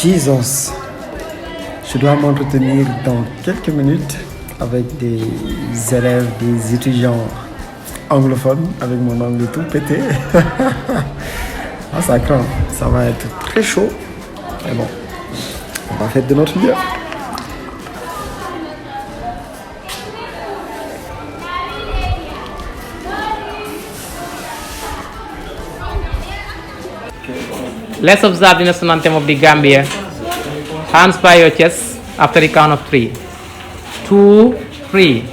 Jesus. Je dois m'entretenir dans quelques minutes avec des élèves, des étudiants anglophones, avec mon anglais tout pété. Ah, ça craint, ça va être très chaud. Mais bon, on va faire de notre mieux. Let's observe the national anthem of the Gambia. Hands by your chest after the count of 3. 2, 3.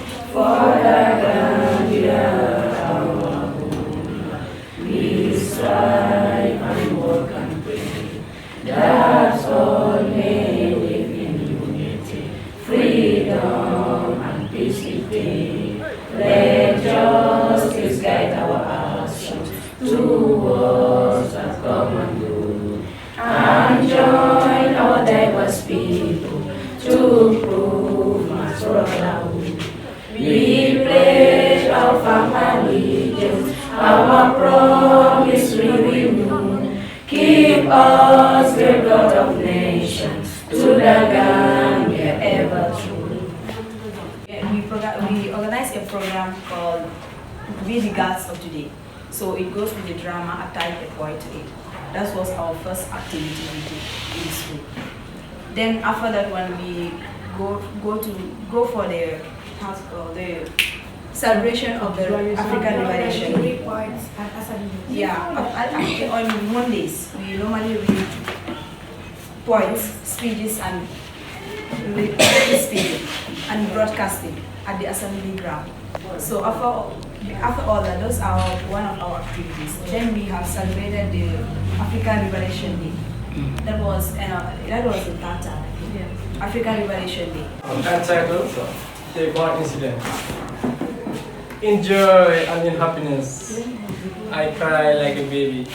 Our promise we renew. Keep us, great God of nations, to the Gambia ever true. We organized a program called Be the Gods of Today. So it goes with the drama A Type a Poet Today. That was our first activity we did in school. Then after that one we go for the celebration of the African Liberation. Yeah, on Mondays we normally read poems, speeches, and speaking and broadcasting at the assembly ground. So after all that, those are one of our activities. Then we have celebrated the African Liberation Day. That was in Tata. Yeah. African Liberation Day. Untitled, the one incident. In joy and in happiness, I cry like a baby.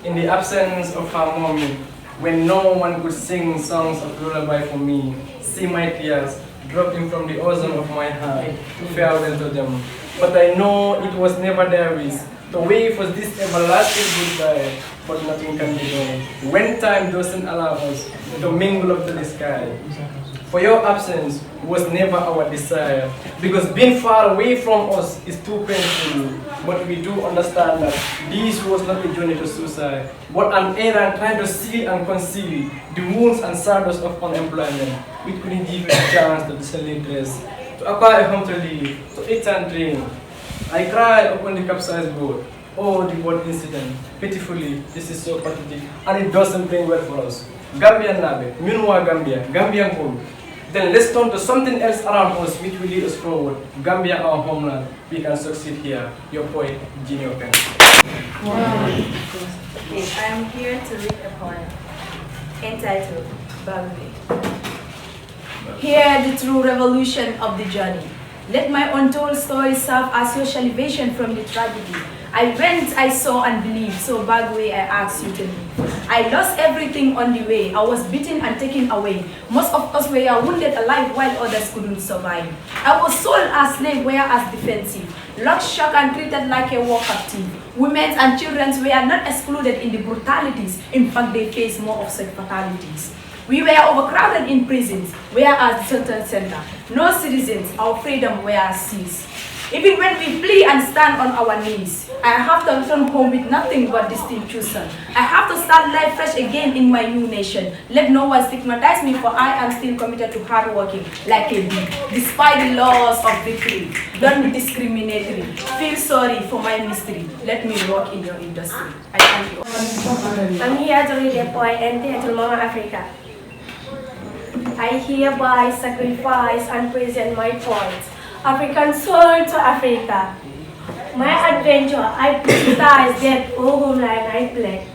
In the absence of her mommy, when no one could sing songs of lullaby for me, see my tears dropping from the ocean of my heart, farewell to them. But I know it was never their wish. The wave was this everlasting goodbye, but nothing can be done. When time doesn't allow us to mingle up to the sky. For your absence was never our desire, because being far away from us is too painful. But we do understand that this was not a journey to suicide, but an errand trying to seal and conceal the wounds and sorrows of unemployment. We couldn't give you a chance to disinterest, to acquire a home to live, to eat and drink. I cried upon the capsized boat. Oh, the boat incident. Pitifully, this is so pathetic, and it doesn't bring well for us. Gambian Nabe, meanwhile Gambia, Gambian Goob. Then let's turn to something else around us which will lead us forward. Gambia, our homeland, we can succeed here. Your poet, Junior Pen. Wow. Okay, I am here to read a poem entitled Gambie. Hear the true revolution of the journey. Let my untold story serve as your salvation from the tragedy. I went, I saw and believed, so bad way I asked you to leave. I lost everything on the way. I was beaten and taken away. Most of us were wounded alive while others couldn't survive. I was sold as slave, whereas defensive. Locked, shocked and treated like a war captive. Women and children were not excluded in the brutalities. In fact, they faced more of such fatalities. We were overcrowded in prisons, whereas certain center. No citizens, our freedom were seized. Even when we flee and stand on our knees, I have to return home with nothing but distinction. I have to start life fresh again in my new nation. Let no one stigmatize me, for I am still committed to hard working like a bee. Despite the laws of victory, don't be discriminatory. Feel sorry for my mystery. Let me work in your industry. I thank you. I'm here to read a poem entitled Mama Africa. I hereby sacrifice and present my poet, African soul to Africa. My adventure, I prioritize death over homeland I play.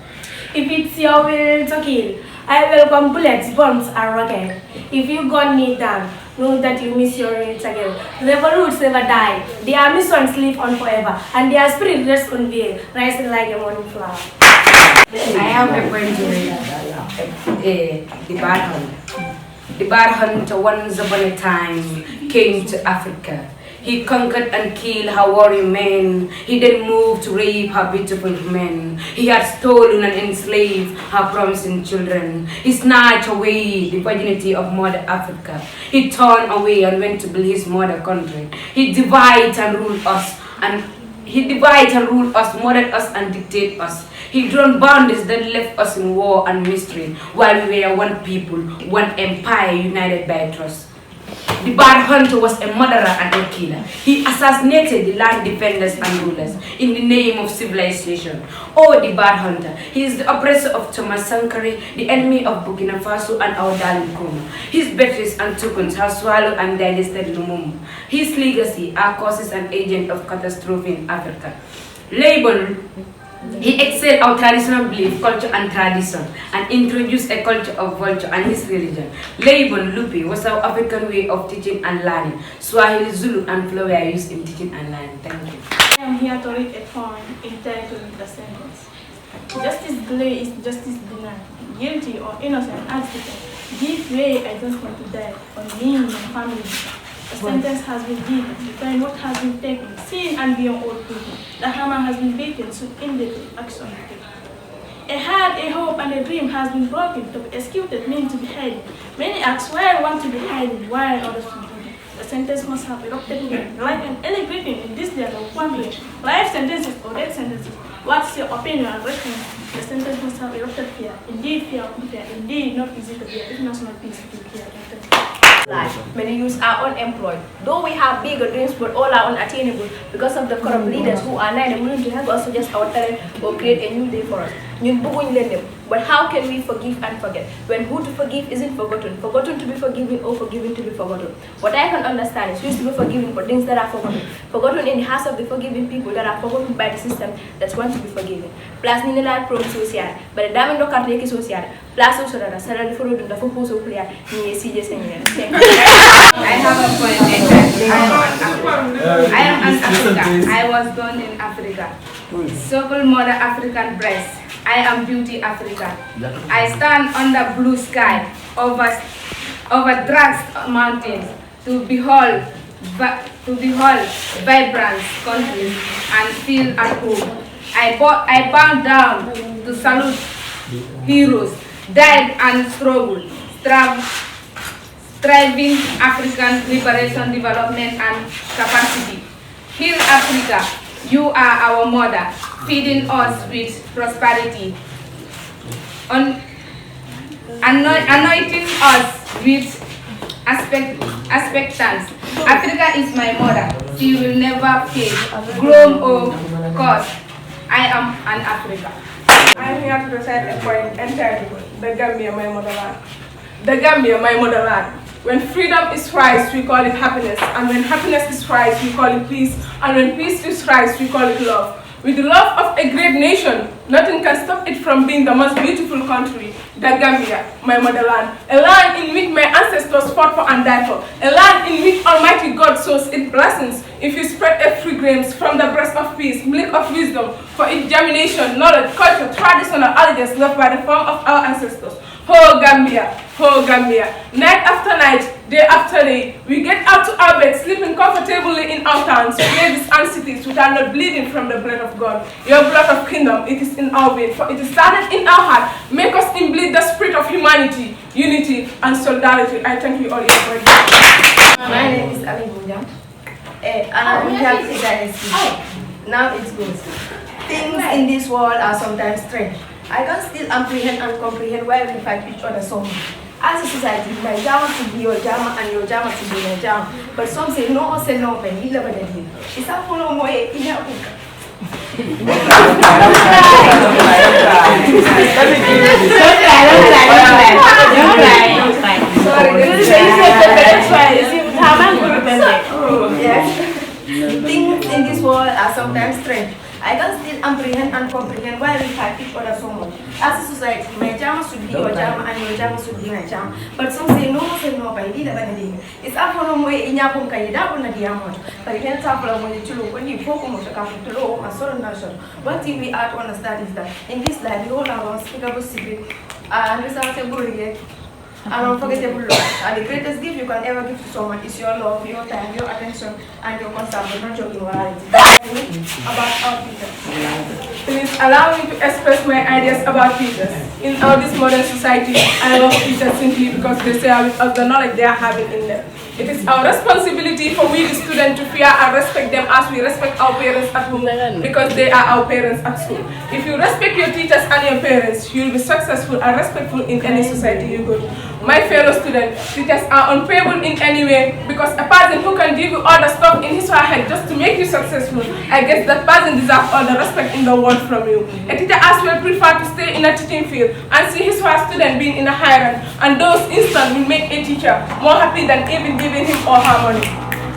If it's your will to kill, I welcome bullets, bombs, and rockets. If you gun me down, know that you miss your roots again. Revolutes never die, their missions live on forever, and their spirit rests on veil, rising like a morning flower. I have a poem to read, the bad hunt. The bad hunter once upon a time came to Africa. He conquered and killed her warrior men. He then moved to rape her beautiful men. He had stolen and enslaved her promising children. He snatched away the virginity of Mother Africa. He turned away and went to build his mother country. He divided and ruled us, murdered us and dictated us. He drawn boundaries that left us in war and mystery, while we were one people, one empire united by trust. The bad hunter was a murderer and a killer. He assassinated the land defenders and rulers in the name of civilization. Oh, the bad hunter. He is the oppressor of Thomas Sankara, the enemy of Burkina Faso and our darling Congo. His batteries and tokens have swallowed and digested Lumumba. His legacy are causes an agent of catastrophe in Africa. Label. He excelled our traditional belief, culture and tradition and introduced a culture of vulture and his religion. Label Lupi was our African way of teaching and learning. Swahili, Zulu and Flow are used in teaching and learning. Thank you. I am here to read a poem entitled The Sentence. Justice delay is justice denied. Guilty or innocent accident. Give way, I just want to die. On me and my family. The sentence has been given, define what has been taken, seen and beyond all people. The hammer has been beaten, so immediately action is taken. A heart, a hope, and a dream has been broken, to be executed means to be hidden. Many ask why I want to be hiding, why others to be. The sentence must have erupted again, like an early greeting in this day of 1 million. Life sentences or death sentences. What's your opinion and reference? The sentence must have erupted fear. Indeed, fear of fear. Indeed, not easy to bear. If national peace will fear. Many youths are unemployed. Though we have bigger dreams, but all are unattainable because of the corrupt leaders who are neither willing to help us suggest our talent or create a new day for us. But how can we forgive and forget when who to forgive isn't forgotten, forgotten to be forgiven or forgiven to be forgotten? What I can understand is who is to be forgiven for things that are forgotten, forgotten in the hearts of the forgiving people that are forgotten by the system that's want to be forgiven. Plus ni la prom social, but the damage do carte ki social. Plus also that salary for the focus of player ni CJ senior. I have a point. I am an African. I was born in Africa. So-called mother African breast. I am beauty Africa. I stand under blue sky, over vast mountains, to behold vibrant countries and feel at home. I bow down to salute heroes, died and struggled, striving African liberation, development and capacity. Heal Africa, you are our mother, feeding us with prosperity, anointing us with expectance. Africa is my mother, she will never fail, grown or cause. I am an African. I am here to recite a poem entitled The Gambia, my motherland. The Gambia, my motherland. When freedom is prized, we call it happiness. And when happiness is prized, we call it peace. And when peace is prized, we call it love. With the love of a great nation, nothing can stop it from being the most beautiful country, the Gambia, my motherland. A land in which my ancestors fought for and died for. A land in which Almighty God sows its blessings. If you spread a free grains from the breast of peace, milk of wisdom, for its germination, knowledge, culture, traditional allegiance loved by the form of our ancestors. Oh Gambia, night after night, day after day, we get out to our beds, sleeping comfortably in our towns, villages and cities, which are not bleeding from the blood of God. Your blood of kingdom, it is in our veins, for it is started in our heart. Make us imbue the spirit of humanity, unity, and solidarity. I thank you all for it. My name is Abibuja, and I'm here to say now it goes. Things in this world are sometimes strange. I can still apprehend and comprehend why we fight each other so much. As a society, my jama should be your jama and your jama should be my jama. But some say no, say no, but you never did it. It's a full of way in your book. Things in this world are sometimes strange. I can still apprehend and comprehend why we fight each other so much. As a society, my jama should be your jama and your jama should be my jama. But some say no, but you never did it. It's a full of way in your book, and you don't want to be a month. But you can't tap on when you look when you focus on the law and so on. One thing we have to understand is that in this life, we all have unspeakable secret and unforgettable love. And the greatest gift you you can ever give to someone is your love, your time, your attention, and your concern, but not your immorality. About our teachers. Please allow me to express my ideas about teachers. In our this modern society, I love teachers simply because they share with us the knowledge they are having in them. It is our responsibility for we the students to fear and respect them as we respect our parents at home because they are our parents at school. If you respect your teachers and your parents, you will be successful and respectful in any society you go to. My fellow students, teachers are unpayable in any way because a person who can give you all the stuff in his or her head just to make you successful, I guess that person deserves all the respect in the world from you. A teacher as well prefer to stay in a teaching field and see his or her student being in a higher rank, and those instances will make a teacher more happy than even giving him or her money.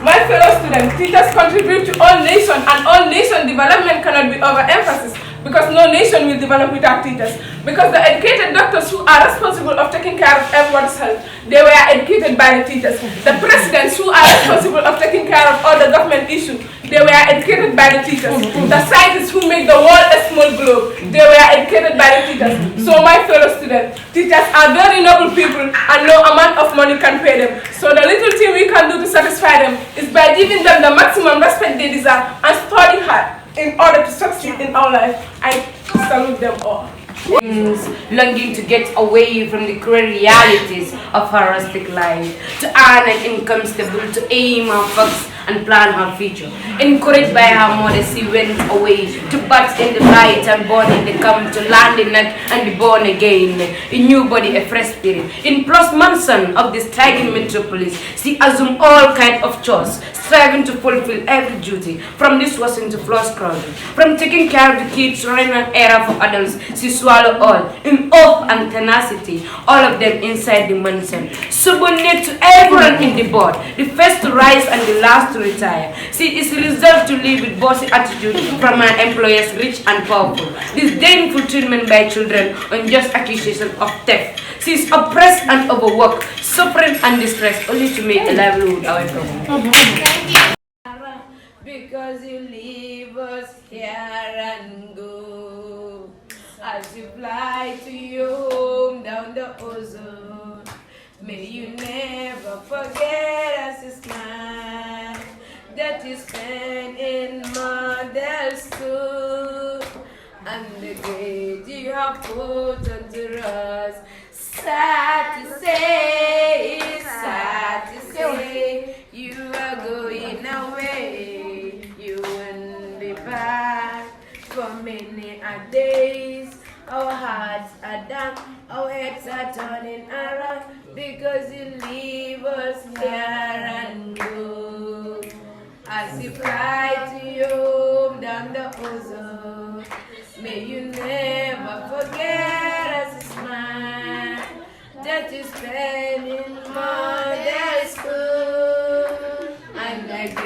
My fellow students, teachers contribute to all nations, and all nation development cannot be overemphasized because no nation will develop without teachers. Because the educated doctors who are responsible of taking care of everyone's health, they were educated by the teachers. The presidents who are responsible of taking care of all the government issues, they were educated by the teachers. The scientists who make the world a small globe, they were educated by the teachers. So my fellow students, teachers are very noble people and no amount of money can pay them. So the little thing we can do to satisfy them is by giving them the maximum respect they deserve and study hard in order to succeed in our life. I salute them all. Longing to get away from the cruel realities of her rustic life, to earn an income stable, to aim her facts and plan her future. Encouraged by her mother, she went away to bask in the light and born in the camp, to land in it and be born again. A new body, a fresh spirit. In plus mansion of this striking metropolis, she assumed all kinds of chores, striving to fulfill every duty, from dishwashing to floor scrubbing, from taking care of the kids, running an era for adults. She swallowed all, in hope and tenacity, all of them inside the mansion. Subordinate to everyone in the board, the first to rise and the last to retire. She is resolved to live with bossy attitude from her employers, rich and powerful. Disdainful treatment by children, unjust accusation of theft. She is oppressed and overworked, suffering and distressed, only to make a livelihood away from home. Because you leave us here and go, as you fly to your home down the ozone. May you never forget us, a smile that you spent in model school, and the grade you have put onto us. Sad to say, it's sad to say, you are going away. You won't be back for many a days. Our hearts are down, our heads are turning around, because you leave us here and go. As you fly to your home down the ozone, may you never forget us, a smile that you spend in model school. And again.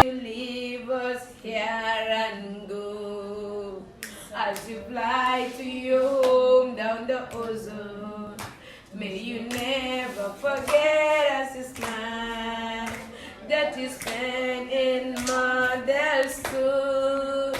You leave us here and go. as you fly to your home down the ozone. May you never forget as you smile that you spent in model school,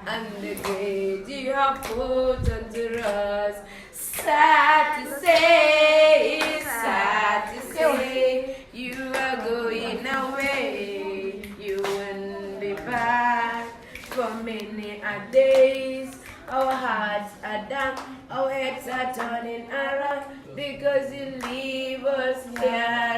and the grade you have put onto us. Sad to say, it's sad to say, you are going away. You won't be back for many a days. Our hearts are down, our heads are turning around because you leave us here